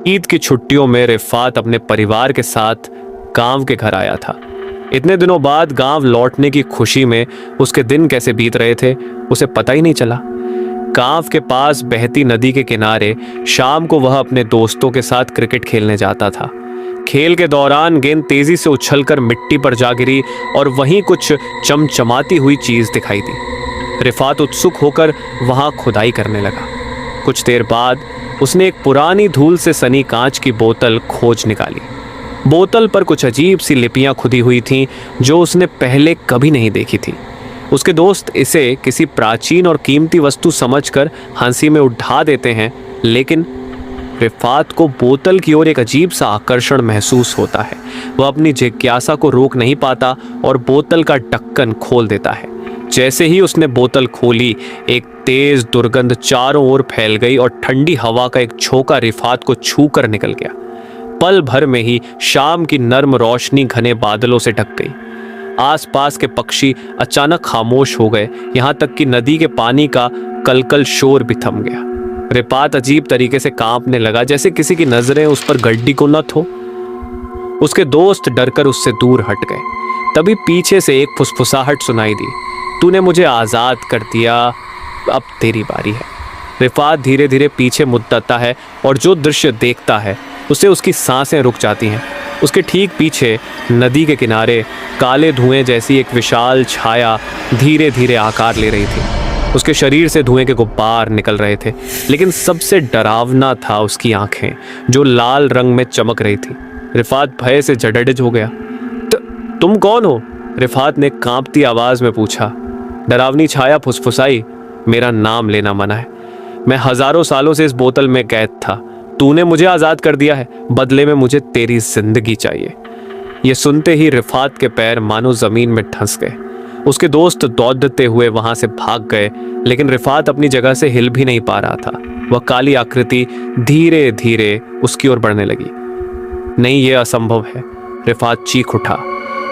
ईद की छुट्टियों में रिफात अपने परिवार के साथ गांव के घर आया था। इतने दिनों बाद गांव लौटने की खुशी में उसके दिन कैसे बीत रहे थे उसे पता ही नहीं चला। गांव के पास बहती नदी के किनारे शाम को वह अपने दोस्तों के साथ क्रिकेट खेलने जाता था। खेल के दौरान गेंद तेजी से उछलकर मिट्टी पर जा गिरी और वहीं कुछ चमचमाती हुई चीज दिखाई दी। रिफात उत्सुक होकर वहां खुदाई करने लगा। कुछ देर बाद उसने एक पुरानी धूल से सनी कांच की बोतल खोज निकाली। बोतल पर कुछ अजीब सी लिपियां खुदी हुई थीं जो उसने पहले कभी नहीं देखी थी। उसके दोस्त इसे किसी प्राचीन और कीमती वस्तु समझकर हंसी में उठा देते हैं, लेकिन रिफात को बोतल की ओर एक अजीब सा आकर्षण महसूस होता है। वह अपनी जिज्ञासा को रोक नहीं पाता और बोतल का ढक्कन खोल देता है। जैसे ही उसने बोतल खोली, एक तेज दुर्गंध चारों ओर फैल गई और ठंडी हवा का एक झोंका रिफात को छूकर निकल गया। पल भर में ही शाम की नर्म रोशनी घने बादलों से ढक गई। आसपास के पक्षी अचानक खामोश हो गए, यहाँ तक कि नदी के पानी का कलकल शोर भी थम गया। रिफात अजीब तरीके से कांपने लगा, जैसे किसी की नजरें उस पर गड्डी को न हो। उसके दोस्त डरकर उससे दूर हट गए। तभी पीछे से एक फुसफुसाहट सुनाई दी, तूने मुझे आज़ाद कर दिया, अब तेरी बारी है। रिफात धीरे धीरे पीछे मुड़ता है और जो दृश्य देखता है उससे उसकी सांसें रुक जाती हैं। उसके ठीक पीछे नदी के किनारे काले धुएं जैसी एक विशाल छाया धीरे धीरे आकार ले रही थी। उसके शरीर से धुएं के गुब्बार निकल रहे थे, लेकिन सबसे डरावना था उसकी आंखें जो लाल रंग में चमक रही थी। रिफात भय से जड़डिज हो गया। तुम कौन हो? रिफात ने कांपती आवाज में पूछा। डरावनी छाया फुसफुसाई, मेरा नाम लेना मना है। मैं हजारों सालों से इस बोतल में कैद था। तूने मुझे आजाद कर दिया है, बदले में मुझे तेरी जिंदगी चाहिए। यह सुनते ही रिफात के पैर मानो जमीन में धंस गए। उसके दोस्त दौड़ते हुए वहां से भाग गए, लेकिन रिफात अपनी जगह से हिल भी नहीं पा रहा था। वह काली आकृति धीरे धीरे उसकी ओर बढ़ने लगी। नहीं, यह असंभव है। रिफात चीख उठा।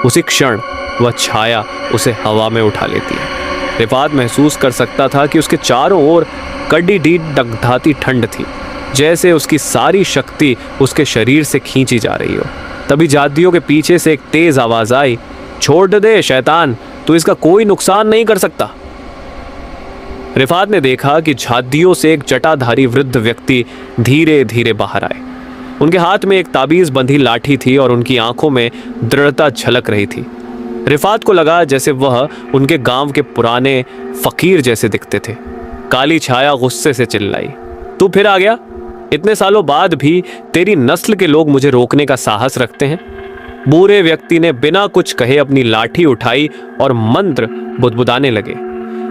उसी क्षण वह छाया उसे हवा में उठा लेती है। रिफात महसूस कर सकता था कि उसके चारों ओर कड़ी डी दगधाती ठंड थी, जैसे उसकी सारी शक्ति उसके शरीर से खींची जा रही हो। तभी जादियों के पीछे से एक तेज आवाज आई, छोड़ दे शैतान, तू इसका कोई नुकसान नहीं कर सकता। रिफात ने देखा कि झादियों से एक जटाधारी वृद्ध व्यक्ति धीरे धीरे बाहर आए। उनके हाथ में एक ताबीज बंधी लाठी थी और उनकी आंखों में दृढ़ता झलक रही थी। रिफात को लगा जैसे वह उनके गांव के पुराने फकीर जैसे दिखते थे। काली छाया गुस्से से चिल्लाई, तू फिर आ गया? इतने सालों बाद भी तेरी नस्ल के लोग मुझे रोकने का साहस रखते हैं। बूढ़े व्यक्ति ने बिना कुछ कहे अपनी लाठी उठाई और मंत्र बुदबुदाने लगे।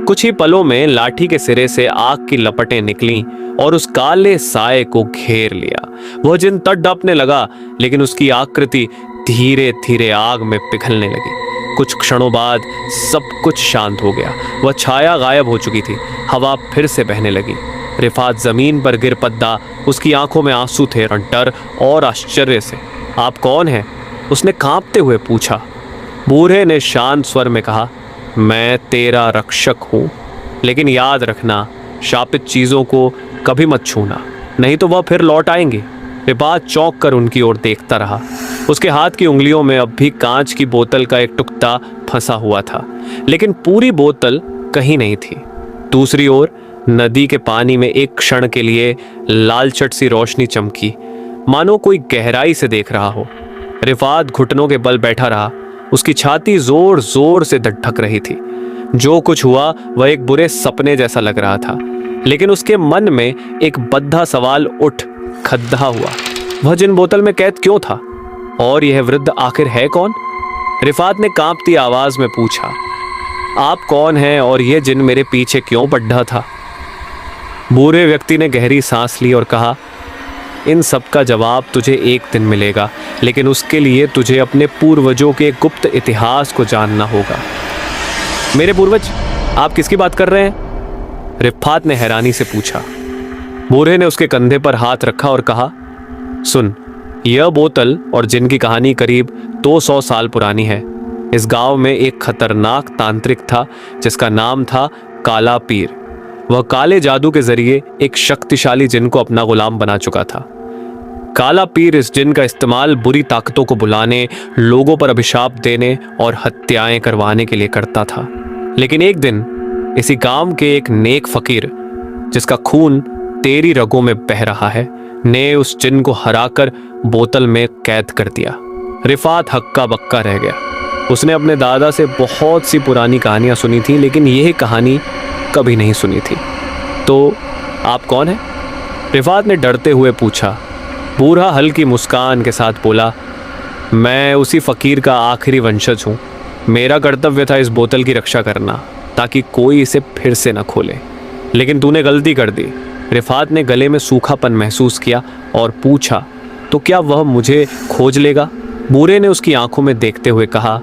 कुछ ही पलों में लाठी के सिरे से आग की लपटें निकलीं और उस काले साए को घेर लिया। वह जिन तड़पने लगा, लेकिन उसकी आकृति धीरे धीरे आग में पिघलने लगी। कुछ क्षणों बाद सब कुछ शांत हो गया। वह छाया गायब हो चुकी थी। हवा फिर से बहने लगी। रिफात जमीन पर गिर पड़ा। उसकी आंखों में आंसू थे, डर और आश्चर्य से। आप कौन हैं? उसने कांपते हुए पूछा। बूढ़े ने शांत स्वर में कहा, मैं तेरा रक्षक हूँ, लेकिन याद रखना, शापित चीजों को कभी मत छूना, नहीं तो वह फिर लौट आएंगे। रिफात चौंक कर उनकी ओर देखता रहा। उसके हाथ की उंगलियों में अब भी कांच की बोतल का एक टुकड़ा फंसा हुआ था, लेकिन पूरी बोतल कहीं नहीं थी। दूसरी ओर नदी के पानी में एक क्षण के लिए लालचट सी रोशनी चमकी, मानो कोई गहराई से देख रहा हो। रिफात घुटनों के बल बैठा रहा। उसकी छाती जोर जोर से धड़क रही थी। जो कुछ हुआ वह एक बुरे सपने जैसा लग रहा था, लेकिन उसके मन में एक बद्धा सवाल उठ खड़ा हुआ। वह जिन बोतल में कैद क्यों था? और यह वृद्ध आखिर है कौन? रिफात ने कांपती आवाज में पूछा, आप कौन हैं और यह जिन मेरे पीछे क्यों बढ़ा था? बूढ़े व्यक्ति ने गहरी सांस ली और कहा, इन सब का जवाब तुझे एक दिन मिलेगा, लेकिन उसके लिए तुझे अपने पूर्वजों के गुप्त इतिहास को जानना होगा। मेरे पूर्वज? आप किसकी बात कर रहे हैं? रिफात ने हैरानी से पूछा। बूढ़े ने उसके कंधे पर हाथ रखा और कहा, सुन, यह बोतल और जिन की कहानी करीब 200 साल पुरानी है। इस गांव में एक खतरनाक तांत्रिक था जिसका नाम था काला पीर। वह काले जादू के जरिए एक शक्तिशाली जिन को अपना गुलाम बना चुका था। काला पीर इस जिन का इस्तेमाल बुरी ताकतों को बुलाने, लोगों पर अभिशाप देने और हत्याएं करवाने के लिए करता था। लेकिन एक दिन इसी गांव के एक नेक फकीर, जिसका खून तेरी रगों में बह रहा है, ने उस जिन को हराकर बोतल में कैद कर दिया। रिफात हक्का बक्का रह गया। उसने अपने दादा से बहुत सी पुरानी कहानियां सुनी थी, लेकिन यह कहानी कभी नहीं सुनी थी। तो आप कौन हैं? रिफात ने डरते हुए पूछा। बूढ़ा हल्की मुस्कान के साथ बोला, मैं उसी फकीर का आखिरी वंशज हूँ। मेरा कर्तव्य था इस बोतल की रक्षा करना, ताकि कोई इसे फिर से न खोले। लेकिन तूने गलती कर दी। रिफात ने गले में सूखापन महसूस किया और पूछा, तो क्या वह मुझे खोज लेगा? बूढ़े ने उसकी आंखों में देखते हुए कहा,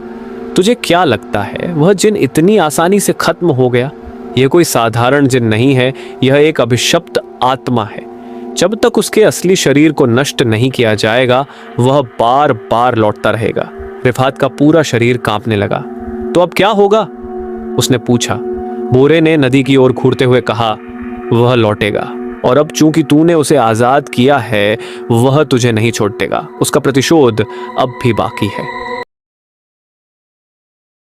तुझे क्या लगता है वह जिन इतनी आसानी से खत्म हो गया? यह कोई साधारण जिन नहीं है, यह एक अभिशप्त आत्मा है। जब तक उसके असली शरीर को नष्ट नहीं किया जाएगा, वह बार बार लौटता रहेगा। रिफात का पूरा शरीर कांपने लगा। तो अब क्या होगा? उसने पूछा। बूढ़े ने नदी की ओर घूरते हुए कहा, वह लौटेगा, और अब चूंकि तूने उसे आजाद किया है, वह तुझे नहीं छोड़ेगा। उसका प्रतिशोध अब भी बाकी है।